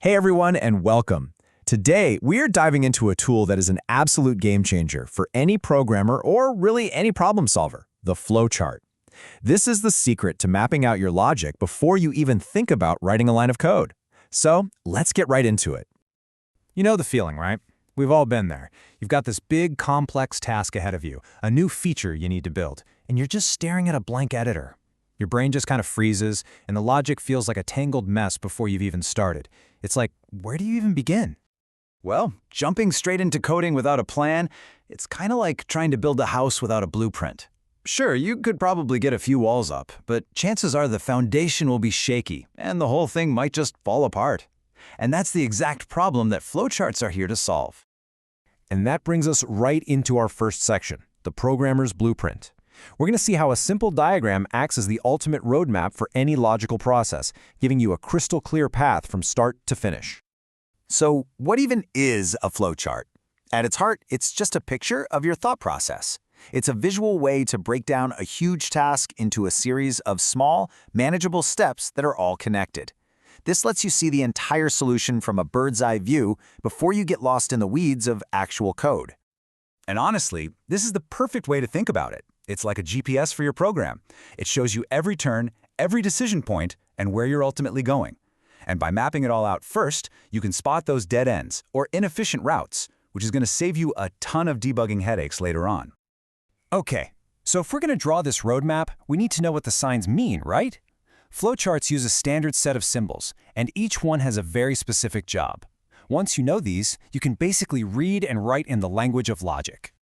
Hey everyone, and welcome. Today, we are diving into a tool that is an absolute game changer for any programmer or really any problem solver, the flowchart. This is the secret to mapping out your logic before you even think about writing a line of code. So, let's get right into it. You know the feeling, right? We've all been there. You've got this big, complex task ahead of you, a new feature you need to build, and you're just staring at a blank editor. Your brain just kind of freezes, and the logic feels like a tangled mess before you've even started. It's like, where do you even begin? Well, jumping straight into coding without a plan, it's kind of like trying to build a house without a blueprint. Sure, you could probably get a few walls up, but chances are the foundation will be shaky, and the whole thing might just fall apart. And that's the exact problem that flowcharts are here to solve. And that brings us right into our first section, the programmer's blueprint. We're going to see how a simple diagram acts as the ultimate roadmap for any logical process, giving you a crystal clear path from start to finish. So, what even is a flowchart? At its heart, it's just a picture of your thought process. It's a visual way to break down a huge task into a series of small, manageable steps that are all connected. This lets you see the entire solution from a bird's-eye view before you get lost in the weeds of actual code. And honestly, this is the perfect way to think about it. It's like a GPS for your program. It shows you every turn, every decision point, and where you're ultimately going. And by mapping it all out first, you can spot those dead ends or inefficient routes, which is going to save you a ton of debugging headaches later on. Okay, so if we're going to draw this roadmap, we need to know what the signs mean, right? Flowcharts use a standard set of symbols, and each one has a very specific job. Once you know these, you can basically read and write in the language of logic.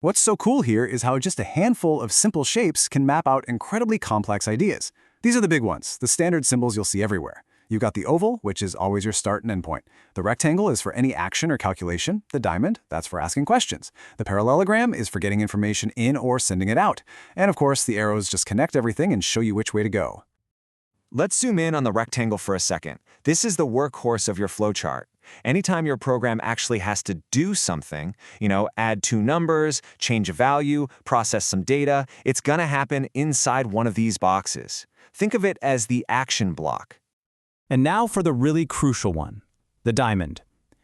What's so cool here is how just a handful of simple shapes can map out incredibly complex ideas. These are the big ones, the standard symbols you'll see everywhere. You've got the oval, which is always your start and end point. The rectangle is for any action or calculation. The diamond, that's for asking questions. The parallelogram is for getting information in or sending it out. And of course, the arrows just connect everything and show you which way to go. Let's zoom in on the rectangle for a second. This is the workhorse of your flowchart. Anytime your program actually has to do something, add two numbers, change a value, process some data, it's going to happen inside one of these boxes. Think of it as the action block. And now for the really crucial one, the diamond.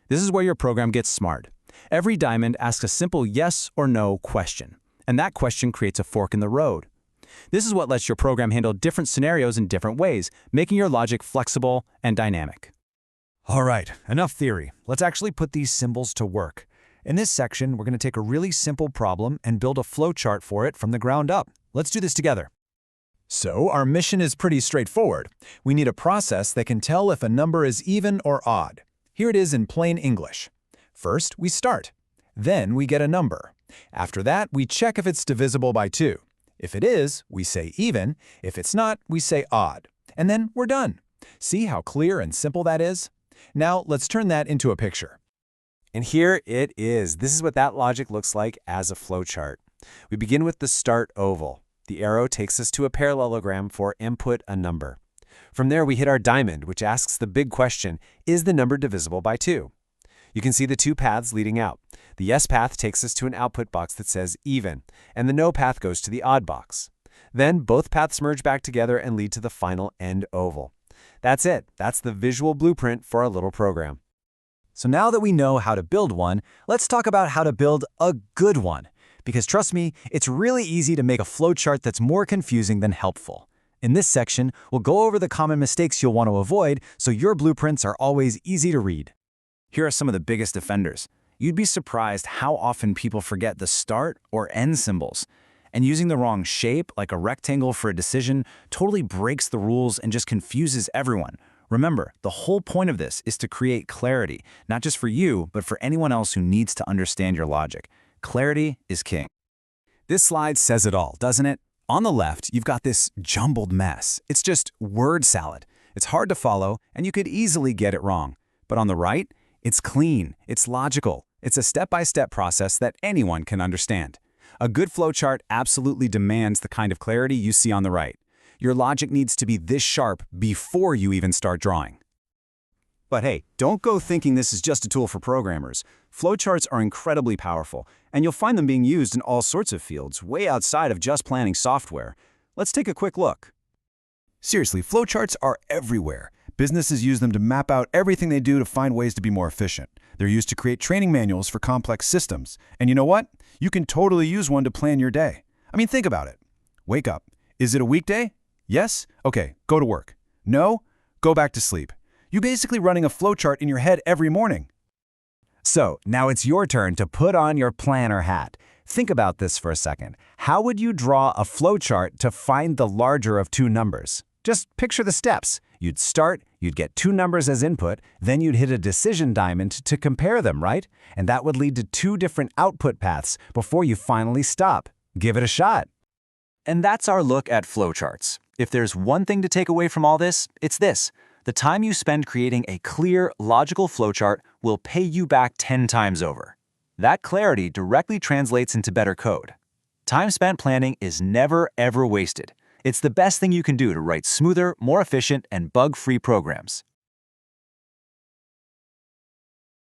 This is where your program gets smart. Every diamond asks a simple yes or no question, and that question creates a fork in the road. This is what lets your program handle different scenarios in different ways, making your logic flexible and dynamic. All right, enough theory. Let's actually put these symbols to work. In this section, we're going to take a really simple problem and build a flowchart for it from the ground up. Let's do this together. So, our mission is pretty straightforward. We need a process that can tell if a number is even or odd. Here it is in plain English. First, we start. Then we get a number. After that, we check if it's divisible by 2. If it is, we say even. If it's not, we say odd. And then we're done. See how clear and simple that is? Now, let's turn that into a picture. And here it is. This is what that logic looks like as a flowchart. We begin with the start oval. The arrow takes us to a parallelogram for input a number. From there, we hit our diamond, which asks the big question, is the number divisible by 2? You can see the two paths leading out. The yes path takes us to an output box that says even, and the no path goes to the odd box. Then both paths merge back together and lead to the final end oval. That's it. That's the visual blueprint for our little program. So now that we know how to build one, let's talk about how to build a good one. Because trust me, it's really easy to make a flowchart that's more confusing than helpful. In this section, we'll go over the common mistakes you'll want to avoid so your blueprints are always easy to read. Here are some of the biggest offenders. You'd be surprised how often people forget the start or end symbols. And using the wrong shape, like a rectangle for a decision, totally breaks the rules and just confuses everyone. Remember, the whole point of this is to create clarity, not just for you, but for anyone else who needs to understand your logic. Clarity is king. This slide says it all, doesn't it? On the left, you've got this jumbled mess. It's just word salad. It's hard to follow, and you could easily get it wrong. But on the right, it's clean, it's logical, it's a step-by-step process that anyone can understand. A good flowchart absolutely demands the kind of clarity you see on the right. Your logic needs to be this sharp before you even start drawing. But hey, don't go thinking this is just a tool for programmers. Flowcharts are incredibly powerful, and you'll find them being used in all sorts of fields, way outside of just planning software. Let's take a quick look. Seriously, flowcharts are everywhere. Businesses use them to map out everything they do to find ways to be more efficient. They're used to create training manuals for complex systems. And you know what? You can totally use one to plan your day. I mean, think about it. Wake up. Is it a weekday? Yes? Okay, go to work. No? Go back to sleep. You're basically running a flowchart in your head every morning. So, now it's your turn to put on your planner hat. Think about this for a second. How would you draw a flowchart to find the larger of two numbers? Just picture the steps. You'd start, you'd get two numbers as input, then you'd hit a decision diamond to compare them, right? And that would lead to two different output paths before you finally stop. Give it a shot. And that's our look at flowcharts. If there's one thing to take away from all this, it's this. The time you spend creating a clear, logical flowchart will pay you back 10 times over. That clarity directly translates into better code. Time spent planning is never, ever wasted. It's the best thing you can do to write smoother, more efficient, and bug-free programs.